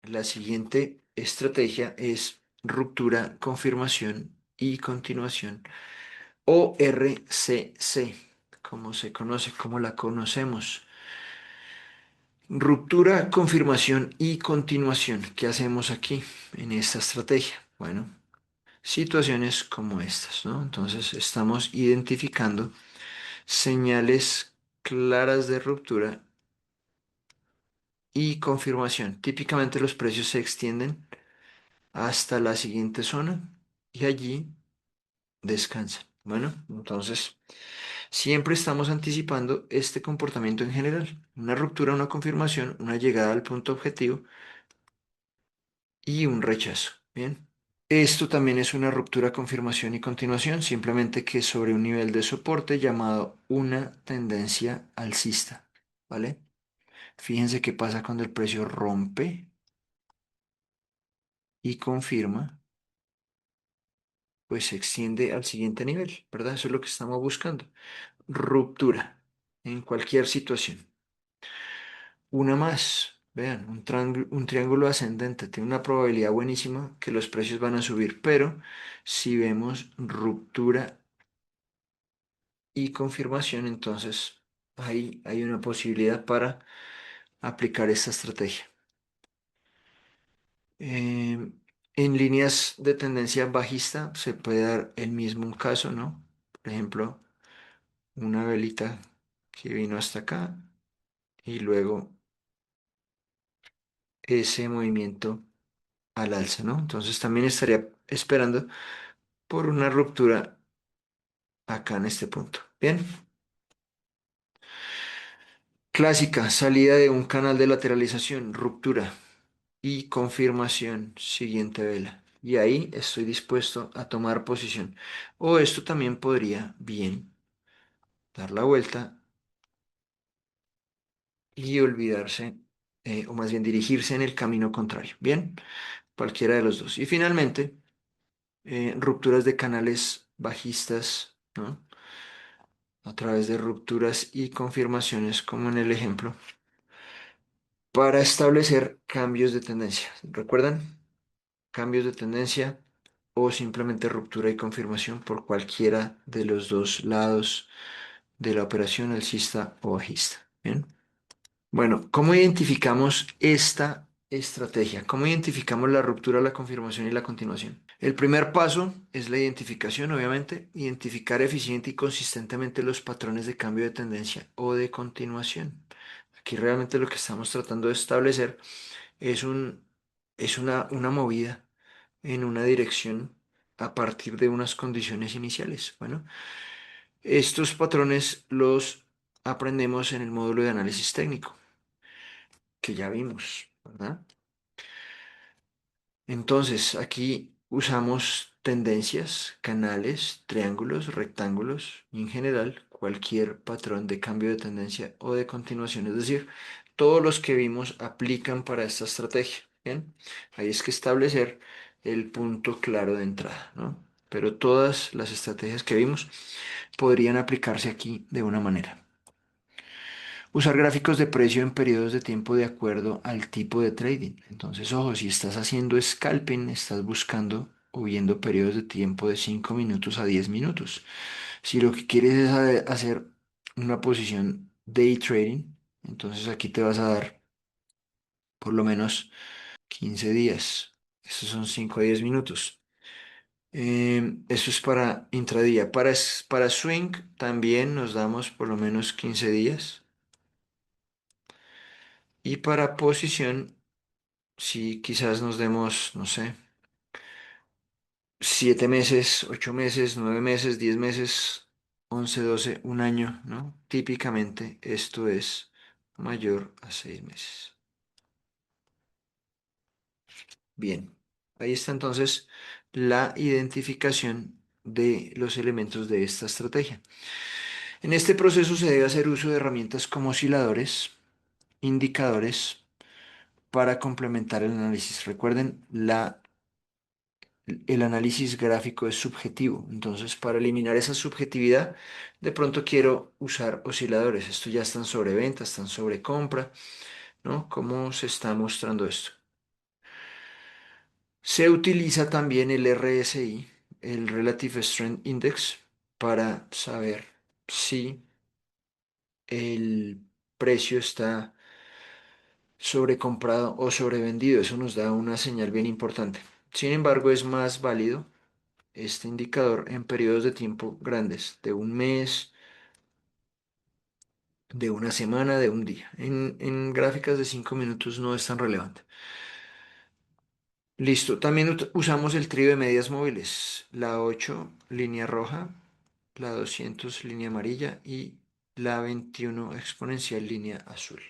La siguiente estrategia es ruptura, confirmación y continuación, o RCC, como se conoce, como la conocemos. Ruptura, confirmación y continuación. ¿Qué hacemos aquí en esta estrategia? Bueno, situaciones como estas, ¿no? Entonces estamos identificando señales claras de ruptura y confirmación. Típicamente los precios se extienden hasta la siguiente zona y allí descansan. Bueno, entonces siempre estamos anticipando este comportamiento en general. Una ruptura, una confirmación, una llegada al punto objetivo y un rechazo. Bien. Esto también es una ruptura, confirmación y continuación, simplemente que sobre un nivel de soporte llamado una tendencia alcista. ¿Vale? Fíjense qué pasa cuando el precio rompe y confirma, pues se extiende al siguiente nivel, ¿verdad? Eso es lo que estamos buscando. Ruptura en cualquier situación. Una más. Vean, un triángulo ascendente tiene una probabilidad buenísima que los precios van a subir, pero si vemos ruptura y confirmación, entonces ahí hay una posibilidad para aplicar esta estrategia. En líneas de tendencia bajista se puede dar el mismo caso, ¿no? Por ejemplo, una velita que vino hasta acá y luego ese movimiento al alza, ¿no? Entonces también estaría esperando por una ruptura acá en este punto. Bien, clásica, salida de un canal de lateralización, ruptura y confirmación, siguiente vela. Y ahí estoy dispuesto a tomar posición. O esto también podría bien dar la vuelta y olvidarse, o más bien dirigirse en el camino contrario. Bien, cualquiera de los dos. Y finalmente, rupturas de canales bajistas, ¿no? A través de rupturas y confirmaciones, como en el ejemplo, para establecer cambios de tendencia. ¿Recuerdan? Cambios de tendencia o simplemente ruptura y confirmación por cualquiera de los dos lados de la operación alcista o bajista. Bien. Bueno, ¿cómo identificamos esta estrategia? ¿Cómo identificamos la ruptura, la confirmación y la continuación? El primer paso es la identificación, obviamente, identificar eficiente y consistentemente los patrones de cambio de tendencia o de continuación. Aquí realmente lo que estamos tratando de establecer es una movida en una dirección a partir de unas condiciones iniciales. Bueno, estos patrones los aprendemos en el módulo de análisis técnico que ya vimos, ¿verdad? Entonces, aquí usamos tendencias, canales, triángulos, rectángulos y en general cualquier patrón de cambio de tendencia o de continuación. Es decir, todos los que vimos aplican para esta estrategia. Bien, ahí es que establecer el punto claro de entrada, ¿no? Pero todas las estrategias que vimos podrían aplicarse aquí de una manera. Usar gráficos de precio en periodos de tiempo de acuerdo al tipo de trading. Entonces, ojo, si estás haciendo scalping, estás buscando o viendo periodos de tiempo de 5 minutos a 10 minutos. Si lo que quieres es hacer una posición day trading, entonces aquí te vas a dar por lo menos 15 días. Esos son 5 a 10 minutos. Eso es para intradía. Para swing también nos damos por lo menos 15 días. Y para posición, si quizás nos demos, no sé, 7 meses, 8 meses, 9 meses, 10 meses, 11, 12, un año, ¿no? Típicamente esto es mayor a 6 meses. Bien, ahí está entonces la identificación de los elementos de esta estrategia. En este proceso se debe hacer uso de herramientas como osciladores, indicadores, para complementar el análisis. Recuerden, el análisis gráfico es subjetivo, entonces para eliminar esa subjetividad, de pronto quiero usar osciladores. Esto ya están sobre venta, están sobre compra, ¿no? ¿Cómo se está mostrando esto? Se utiliza también el RSI, el Relative Strength Index, para saber si el precio está sobrecomprado o sobrevendido. Eso nos da una señal bien importante. Sin embargo, es más válido este indicador en periodos de tiempo grandes, de un mes, de una semana, de un día. En gráficas de 5 minutos no es tan relevante. Listo. También usamos el trío de medias móviles. La 8 línea roja, la 200 línea amarilla y la 21 exponencial, línea azul.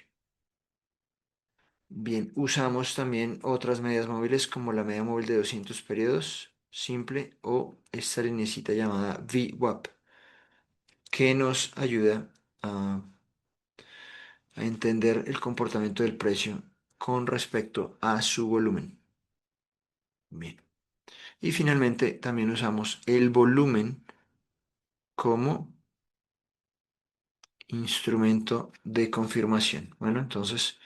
Bien, usamos también otras medias móviles como la media móvil de 200 periodos simple o esta linecita llamada VWAP, que nos ayuda a entender el comportamiento del precio con respecto a su volumen. Bien. Y finalmente también usamos el volumen como instrumento de confirmación. Bueno, entonces,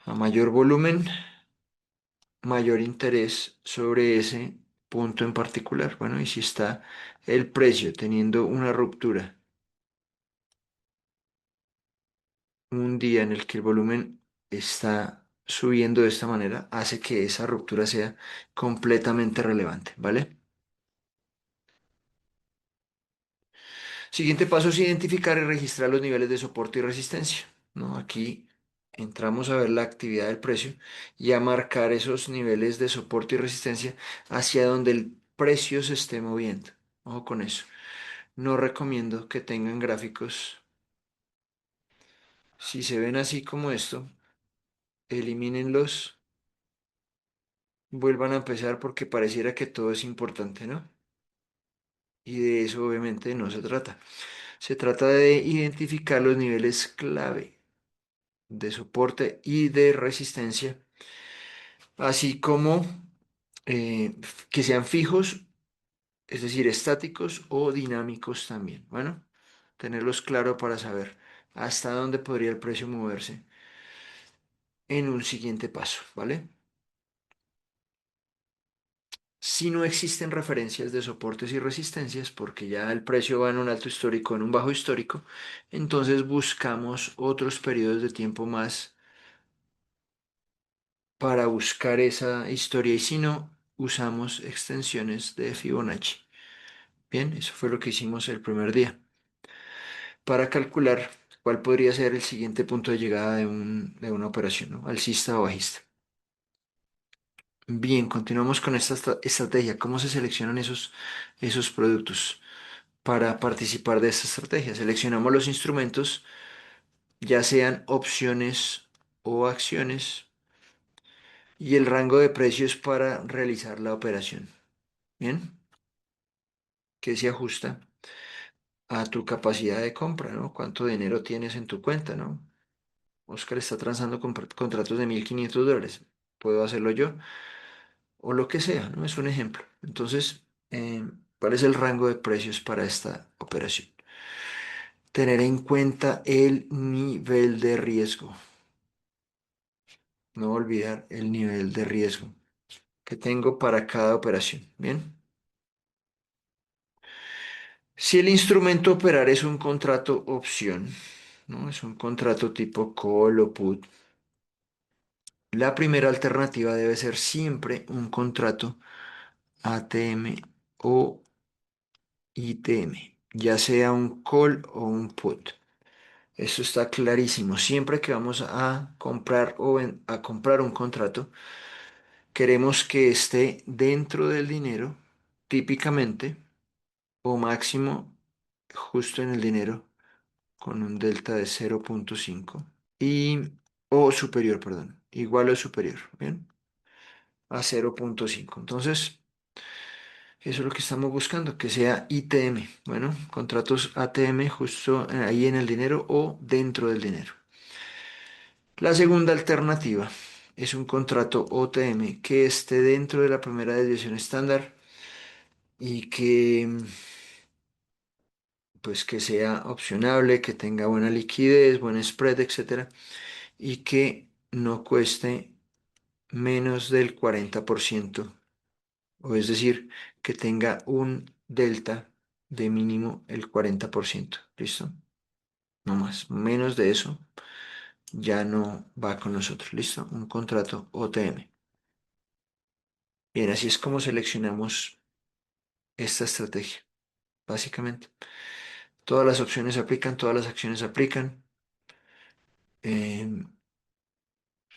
a mayor volumen, mayor interés sobre ese punto en particular. Bueno, y si está el precio teniendo una ruptura un día en el que el volumen está subiendo de esta manera, hace que esa ruptura sea completamente relevante, ¿vale? Siguiente paso es identificar y registrar los niveles de soporte y resistencia, ¿no? Aquí entramos a ver la actividad del precio y a marcar esos niveles de soporte y resistencia hacia donde el precio se esté moviendo. Ojo con eso. No recomiendo que tengan gráficos. Si se ven así como esto, elimínenlos, vuelvan a empezar porque pareciera que todo es importante, ¿no? Y de eso obviamente no se trata. Se trata de identificar los niveles clave de soporte y de resistencia, así como que sean fijos, es decir, estáticos o dinámicos también. Bueno, tenerlos claro para saber hasta dónde podría el precio moverse en un siguiente paso, ¿vale? Si no existen referencias de soportes y resistencias, porque ya el precio va en un alto histórico, en un bajo histórico, entonces buscamos otros periodos de tiempo más para buscar esa historia y si no, usamos extensiones de Fibonacci. Bien, eso fue lo que hicimos el primer día para calcular cuál podría ser el siguiente punto de llegada de una operación, ¿no? Alcista o bajista. Bien, continuamos con esta estrategia. ¿Cómo se seleccionan esos productos para participar de esta estrategia? Seleccionamos los instrumentos, ya sean opciones o acciones, y el rango de precios para realizar la operación. Bien, que se ajusta a tu capacidad de compra, ¿no? ¿Cuánto dinero tienes en tu cuenta, ¿no? Oscar está transando contratos de $1.500. ¿Puedo hacerlo yo? O lo que sea, ¿no? Es un ejemplo. Entonces, ¿cuál es el rango de precios para esta operación? Tener en cuenta el nivel de riesgo. No olvidar el nivel de riesgo que tengo para cada operación. Bien. Si el instrumento a operar es un contrato opción, ¿no? Es un contrato tipo call o put. La primera alternativa debe ser siempre un contrato ATM o ITM, ya sea un call o un put. Esto está clarísimo. Siempre que vamos a comprar a comprar un contrato, queremos que esté dentro del dinero, típicamente, o máximo justo en el dinero, con un delta de 0.5 y o superior, perdón, igual o superior, ¿bien? A 0.5. Entonces, eso es lo que estamos buscando, que sea ITM. Bueno, contratos ATM justo ahí en el dinero o dentro del dinero. La segunda alternativa es un contrato OTM que esté dentro de la primera desviación estándar y que pues que sea opcionable, que tenga buena liquidez, buen spread, etcétera, y que no cueste menos del 40%, o es decir, que tenga un delta de mínimo el 40%. ¿Listo? No más. Menos de eso ya no va con nosotros. ¿Listo? Un contrato OTM. Bien, así es como seleccionamos esta estrategia, básicamente. Todas las opciones aplican, todas las acciones aplican.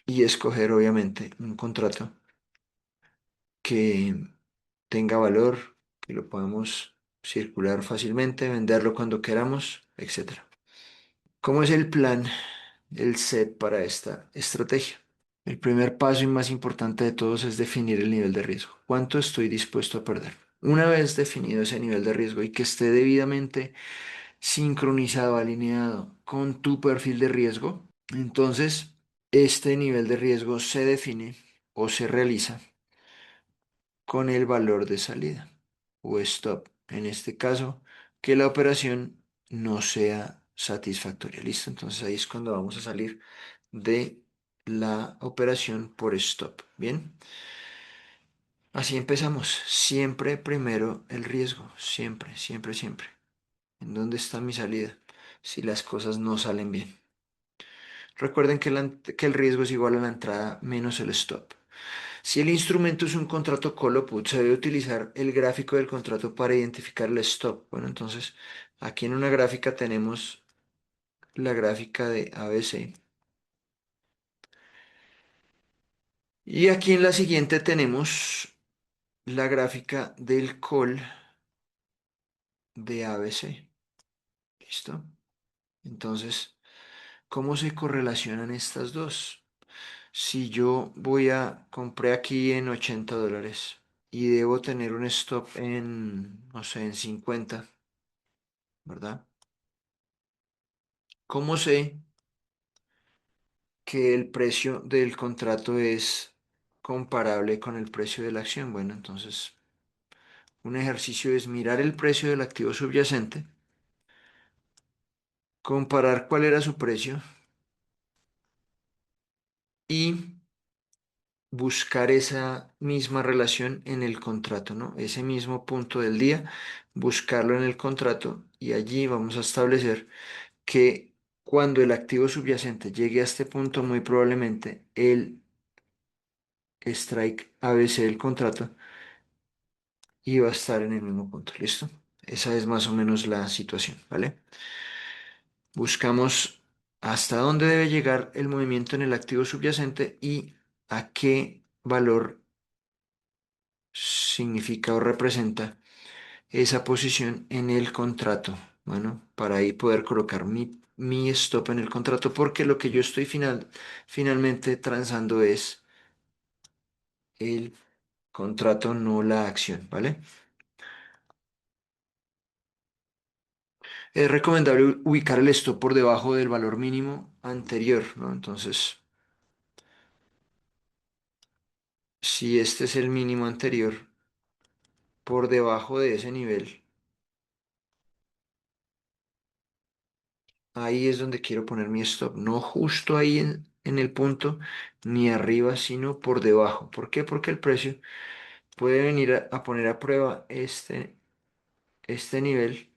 Y escoger, obviamente, un contrato que tenga valor, que lo podamos circular fácilmente, venderlo cuando queramos, etcétera. ¿Cómo es el plan, el set para esta estrategia? El primer paso y más importante de todos es definir el nivel de riesgo. ¿Cuánto estoy dispuesto a perder? Una vez definido ese nivel de riesgo y que esté debidamente sincronizado, alineado con tu perfil de riesgo, entonces este nivel de riesgo se define o se realiza con el valor de salida o stop. En este caso, que la operación no sea satisfactoria. ¿Listo? Entonces ahí es cuando vamos a salir de la operación por stop. Bien. Así empezamos. Siempre primero el riesgo. Siempre, siempre, siempre. ¿En dónde está mi salida? Si las cosas no salen bien. Recuerden que el riesgo es igual a la entrada menos el stop. Si el instrumento es un contrato call o put, se debe utilizar el gráfico del contrato para identificar el stop. Bueno, entonces aquí en una gráfica tenemos la gráfica de ABC. Y aquí en la siguiente tenemos la gráfica del call de ABC. ¿Listo? Entonces, ¿cómo se correlacionan estas dos? Si yo compré aquí en $80 y debo tener un stop en, no sé, en 50, ¿verdad? ¿Cómo sé que el precio del contrato es comparable con el precio de la acción? Bueno, entonces un ejercicio es mirar el precio del activo subyacente, comparar cuál era su precio y buscar esa misma relación en el contrato, ¿no? Ese mismo punto del día, buscarlo en el contrato y allí vamos a establecer que cuando el activo subyacente llegue a este punto, muy probablemente el strike ABC del contrato iba a estar en el mismo punto, ¿listo? Esa es más o menos la situación, ¿vale? Buscamos hasta dónde debe llegar el movimiento en el activo subyacente y a qué valor significa o representa esa posición en el contrato. Bueno, para ahí poder colocar mi stop en el contrato, porque lo que yo estoy finalmente transando es el contrato, no la acción, ¿vale? Es recomendable ubicar el stop por debajo del valor mínimo anterior, ¿no? Entonces, si este es el mínimo anterior, por debajo de ese nivel, ahí es donde quiero poner mi stop, no justo ahí en el punto, ni arriba, sino por debajo. ¿Por qué? Porque el precio puede venir a poner a prueba este nivel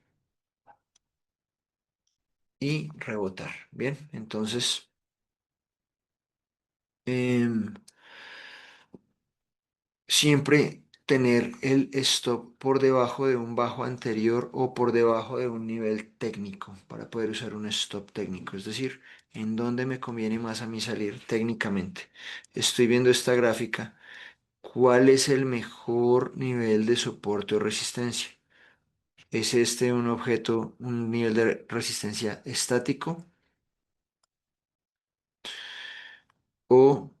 y rebotar. Bien, entonces, em, siempre tener el stop por debajo de un bajo anterior o por debajo de un nivel técnico para poder usar un stop técnico, es decir, en dónde me conviene más a mí salir técnicamente. Estoy viendo esta gráfica. ¿Cuál es el mejor nivel de soporte o resistencia? ¿Es este un objeto, un nivel de resistencia estático o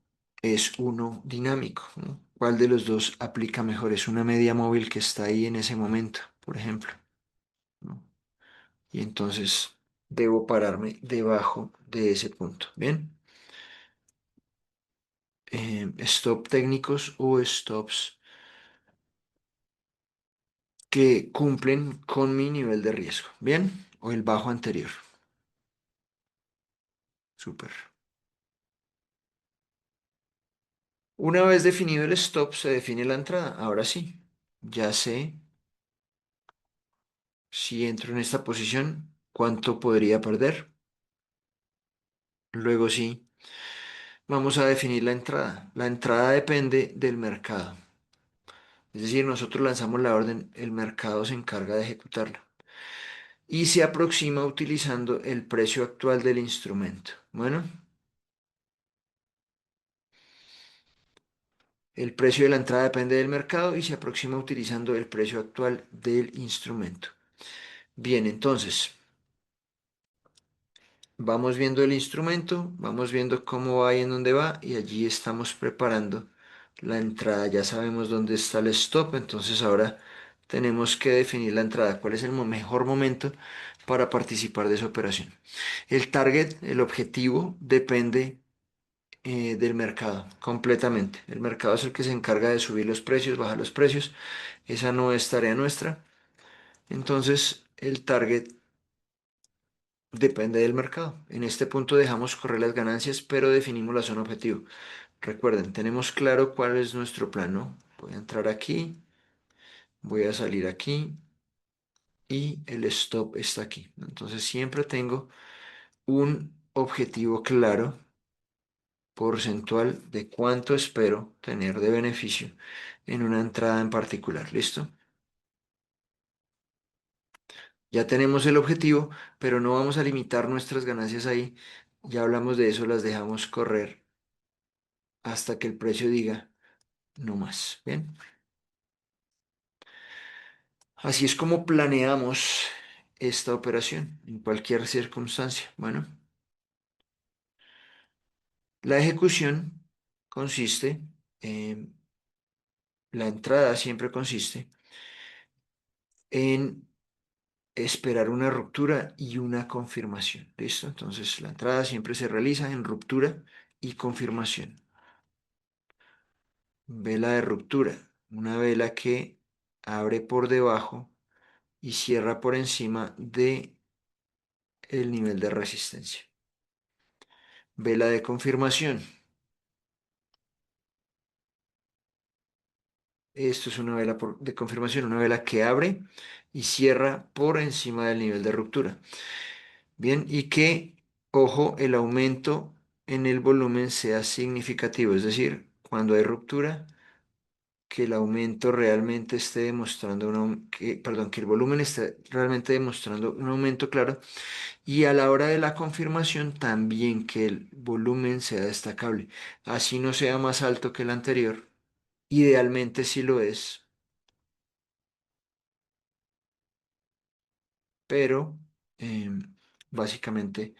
es uno dinámico? ¿No? ¿Cuál de los dos aplica mejor? Es una media móvil que está ahí en ese momento, por ejemplo, ¿no? Y entonces debo pararme debajo de ese punto. Bien. Stop técnicos o stops que cumplen con mi nivel de riesgo. Bien. O el bajo anterior. Súper. Una vez definido el stop, se define la entrada. Ahora sí, ya sé si entro en esta posición, cuánto podría perder. Luego sí, vamos a definir la entrada. La entrada depende del mercado. Es decir, nosotros lanzamos la orden, el mercado se encarga de ejecutarla y se aproxima utilizando el precio actual del instrumento. Bueno, el precio de la entrada depende del mercado y se aproxima utilizando el precio actual del instrumento. Bien, entonces, vamos viendo el instrumento, vamos viendo cómo va y en dónde va y allí estamos preparando la entrada. Ya sabemos dónde está el stop, entonces ahora tenemos que definir la entrada. ¿Cuál es el mejor momento para participar de esa operación? El target, el objetivo, depende del mercado completamente. El mercado es el que se encarga de subir los precios, bajar los precios. Esa no es tarea nuestra. Entonces, el target depende del mercado. En este punto dejamos correr las ganancias, pero definimos la zona objetivo. Recuerden, tenemos claro cuál es nuestro plan, ¿no? Voy a entrar aquí, voy a salir aquí y el stop está aquí. Entonces siempre tengo un objetivo claro porcentual de cuánto espero tener de beneficio en una entrada en particular. ¿Listo? Ya tenemos el objetivo, pero no vamos a limitar nuestras ganancias ahí. Ya hablamos de eso, las dejamos correr hasta que el precio diga no más. Bien, así es como planeamos esta operación en cualquier circunstancia. Bueno, la ejecución consiste, la entrada siempre consiste en esperar una ruptura y una confirmación. ¿Listo? Entonces, la entrada siempre se realiza en ruptura y confirmación. Vela de ruptura, una vela que abre por debajo y cierra por encima de el nivel de resistencia. Vela de confirmación. Esto es una vela de confirmación, una vela que abre y cierra por encima del nivel de ruptura. Bien, y que, ojo, el aumento en el volumen sea significativo, es decir, cuando hay ruptura, que el aumento realmente esté demostrando perdón, que el volumen esté realmente demostrando un aumento claro y a la hora de la confirmación también que el volumen sea destacable, así no sea más alto que el anterior, idealmente sí lo es, pero básicamente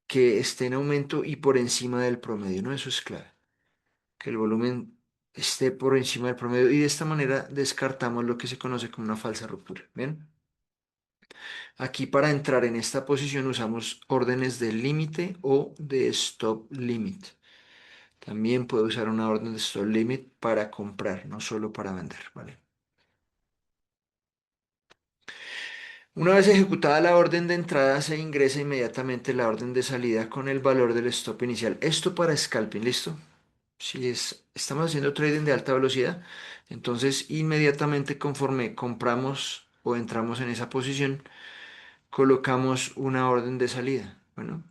que esté en aumento y por encima del promedio, ¿no? Eso es clave, que el volumen esté por encima del promedio y de esta manera descartamos lo que se conoce como una falsa ruptura. Bien, aquí para entrar en esta posición usamos órdenes de límite o de stop limit. También puedo usar una orden de stop limit para comprar, no solo para vender, ¿vale? Una vez ejecutada la orden de entrada, se ingresa inmediatamente la orden de salida con el valor del stop inicial. Esto para scalping, ¿listo? Si estamos haciendo trading de alta velocidad, entonces inmediatamente conforme compramos o entramos en esa posición, colocamos una orden de salida. Bueno,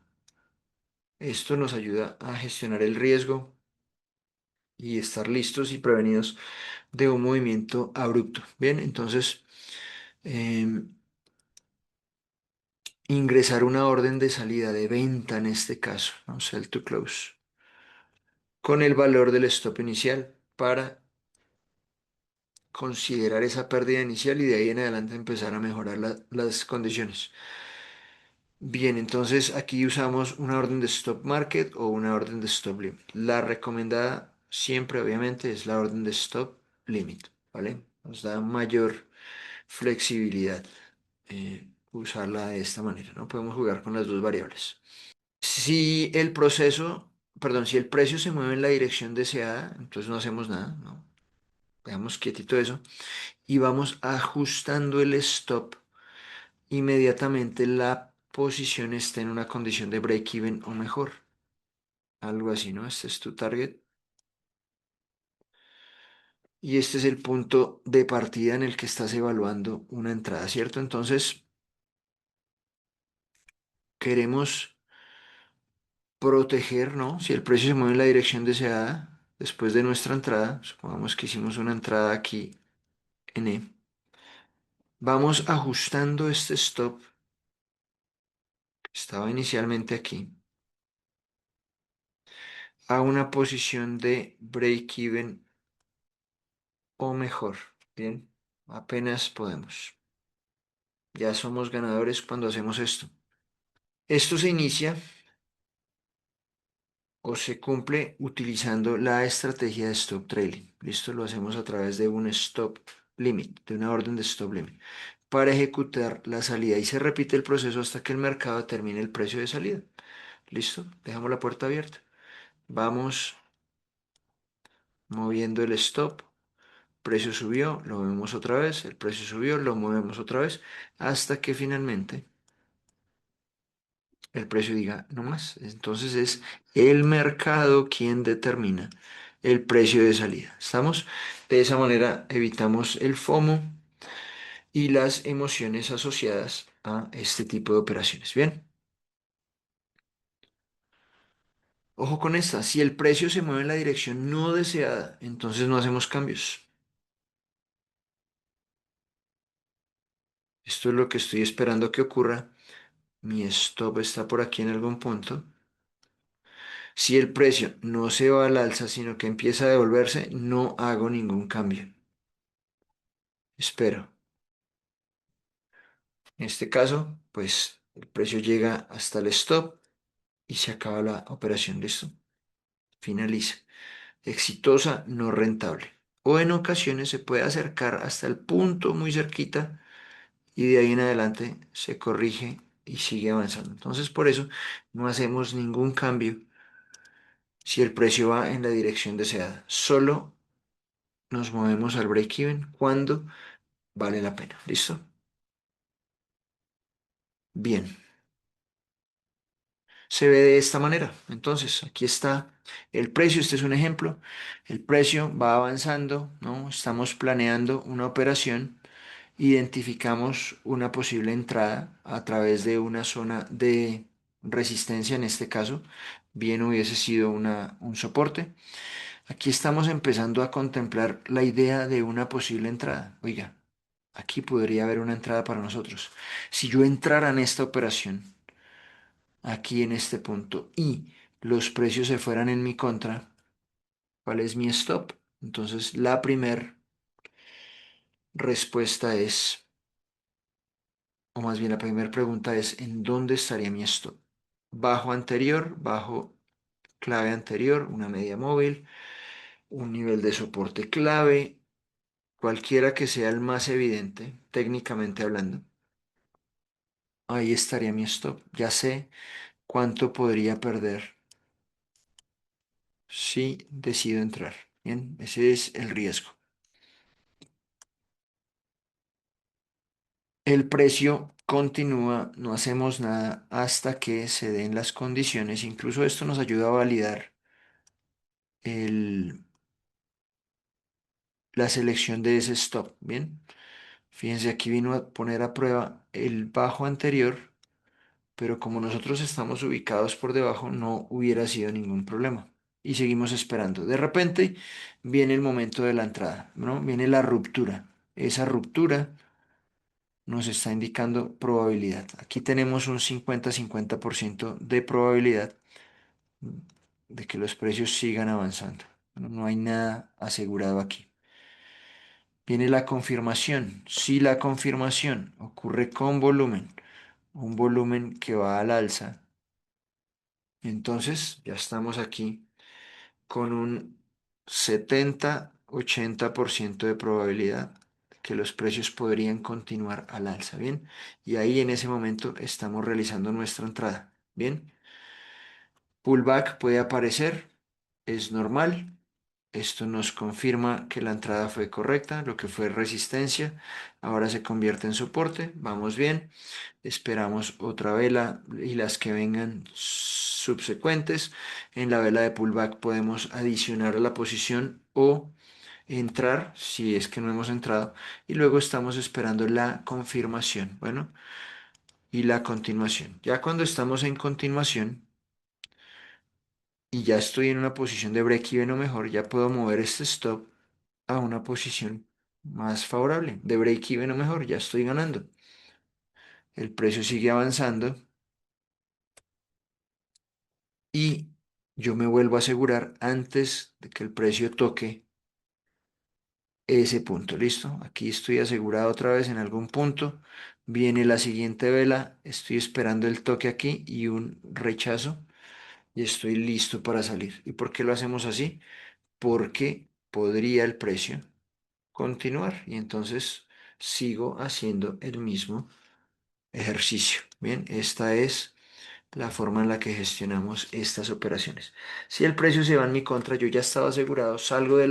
esto nos ayuda a gestionar el riesgo y estar listos y prevenidos de un movimiento abrupto. Bien, entonces ingresar una orden de salida de venta en este caso, ¿no? Sell to close, con el valor del stop inicial para considerar esa pérdida inicial y de ahí en adelante empezar a mejorar las condiciones. Bien, entonces aquí usamos una orden de stop market o una orden de stop limit. La recomendada siempre, obviamente, es la orden de stop limit, ¿vale? Nos da mayor flexibilidad usarla de esta manera, ¿no? Podemos jugar con las dos variables. Si el proceso, perdón, si el precio se mueve en la dirección deseada, entonces no hacemos nada, ¿no? Dejamos quietito eso y vamos ajustando el stop inmediatamente la posición esté en una condición de break-even o mejor. Algo así, ¿no? Este es tu target. y este es el punto de partida en el que estás evaluando una entrada, ¿cierto? Entonces, queremos proteger, ¿no? Si el precio se mueve en la dirección deseada, después de nuestra entrada, supongamos que hicimos una entrada aquí en E, vamos ajustando este stop que estaba inicialmente aquí a una posición de break-even o mejor. Bien, apenas podemos. Ya somos ganadores cuando hacemos esto. Esto se inicia o se cumple utilizando la estrategia de stop trailing. Listo, lo hacemos a través de un stop limit, de una orden de stop limit, para ejecutar la salida y se repite el proceso hasta que el mercado determine el precio de salida. Listo, dejamos la puerta abierta. Vamos moviendo el stop. Precio subió, lo movemos otra vez. El precio subió, lo movemos otra vez. Hasta que finalmente el precio diga no más. Entonces es el mercado quien determina el precio de salida. ¿Estamos? De esa manera evitamos el FOMO y las emociones asociadas a este tipo de operaciones. Bien, ojo con esta. Si el precio se mueve en la dirección no deseada, entonces no hacemos cambios. Esto es lo que estoy esperando que ocurra. Mi stop está por aquí en algún punto. Si el precio no se va al alza, sino que empieza a devolverse, no hago ningún cambio. Espero. En este caso, pues el precio llega hasta el stop y se acaba la operación. ¿Listo? Finaliza. Exitosa, no rentable. O en ocasiones se puede acercar hasta el punto muy cerquita y de ahí en adelante se corrige y sigue avanzando. Entonces, por eso no hacemos ningún cambio si el precio va en la dirección deseada. Solo nos movemos al break-even cuando vale la pena. ¿Listo? Bien. Se ve de esta manera. Entonces, aquí está el precio, este es un ejemplo. El precio va avanzando, ¿no? Estamos planeando una operación, identificamos una posible entrada a través de una zona de resistencia, en este caso, bien hubiese sido un soporte. Aquí estamos empezando a contemplar la idea de una posible entrada. Oiga, aquí podría haber una entrada para nosotros. Si yo entrara en esta operación, aquí en este punto y los precios se fueran en mi contra, ¿cuál es mi stop? Entonces, la primera respuesta es, o más bien la primera pregunta es, ¿en dónde estaría mi stop? Bajo anterior, bajo clave anterior, una media móvil, un nivel de soporte clave, cualquiera que sea el más evidente, técnicamente hablando. Ahí estaría mi stop. Ya sé cuánto podría perder si decido entrar. Bien, ese es el riesgo. El precio continúa, no hacemos nada hasta que se den las condiciones. Incluso esto nos ayuda a validar el- la selección de ese stop. Bien, fíjense, aquí vino a poner a prueba el bajo anterior, pero como nosotros estamos ubicados por debajo, no hubiera sido ningún problema. Y seguimos esperando. De repente viene el momento de la entrada, ¿no? Viene la ruptura. Esa ruptura nos está indicando probabilidad. Aquí tenemos un 50-50% de probabilidad de que los precios sigan avanzando. No hay nada asegurado aquí. Viene la confirmación. Si la confirmación ocurre con volumen, un volumen que va al alza, entonces ya estamos aquí con un 70-80% de probabilidad que los precios podrían continuar al alza, ¿bien? Y ahí en ese momento estamos realizando nuestra entrada, ¿bien? Pullback puede aparecer, es normal. Esto nos confirma que la entrada fue correcta, lo que fue resistencia, ahora se convierte en soporte, vamos bien. Esperamos otra vela y las que vengan subsecuentes. En la vela de pullback podemos adicionar a la posición o entrar si es que no hemos entrado y luego estamos esperando la confirmación, bueno, y la continuación. Ya cuando estamos en continuación y ya estoy en una posición de break-even o mejor, ya puedo mover este stop a una posición más favorable, de break-even o mejor, ya estoy ganando. El precio sigue avanzando y yo me vuelvo a asegurar antes de que el precio toque ese punto. ¿Listo? Aquí estoy asegurado otra vez en algún punto. Viene la siguiente vela, estoy esperando el toque aquí y un rechazo y estoy listo para salir. ¿Y por qué lo hacemos así? Porque podría el precio continuar y entonces sigo haciendo el mismo ejercicio. Bien, esta es la forma en la que gestionamos estas operaciones. Si el precio se va en mi contra, yo ya estaba asegurado, salgo de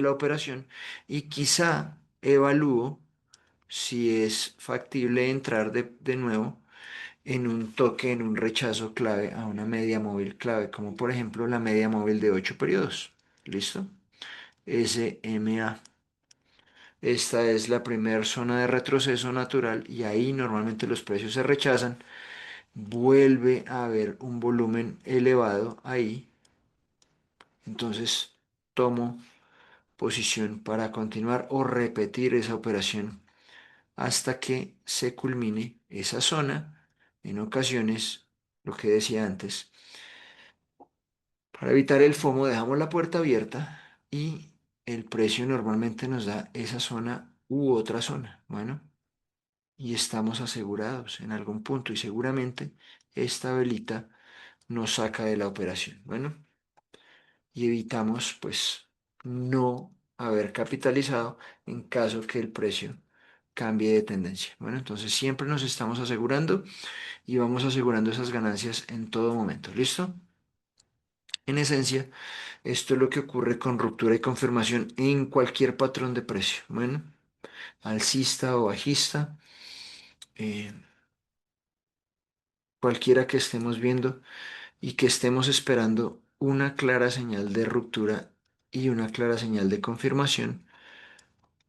la operación y quizá evalúo si es factible entrar de nuevo en un toque, en un rechazo clave a una media móvil clave, como por ejemplo la media móvil de 8 periodos. ¿Listo? SMA. Esta es la primera zona de retroceso natural y ahí normalmente los precios se rechazan. Vuelve a haber un volumen elevado ahí. Entonces tomo posición para continuar o repetir esa operación hasta que se culmine esa zona. En ocasiones, lo que decía antes, para evitar el FOMO dejamos la puerta abierta y el precio normalmente nos da esa zona u otra zona. Bueno, y estamos asegurados en algún punto y seguramente esta velita nos saca de la operación. Bueno, y evitamos pues no haber capitalizado en caso que el precio cambie de tendencia. Bueno, entonces siempre nos estamos asegurando y vamos asegurando esas ganancias en todo momento. ¿Listo? En esencia, esto es lo que ocurre con ruptura y confirmación en cualquier patrón de precio. Bueno, alcista o bajista, eh, cualquiera que estemos viendo y que estemos esperando una clara señal de ruptura y una clara señal de confirmación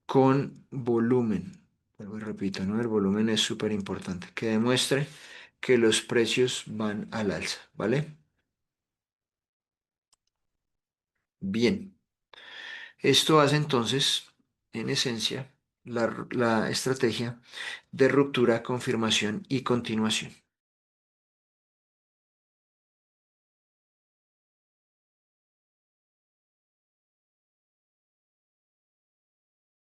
con volumen. Vuelvo y repito, ¿no? El volumen es súper importante, que demuestre que los precios van al alza, ¿vale? Bien, esto hace entonces, en esencia, la estrategia de ruptura, confirmación y continuación.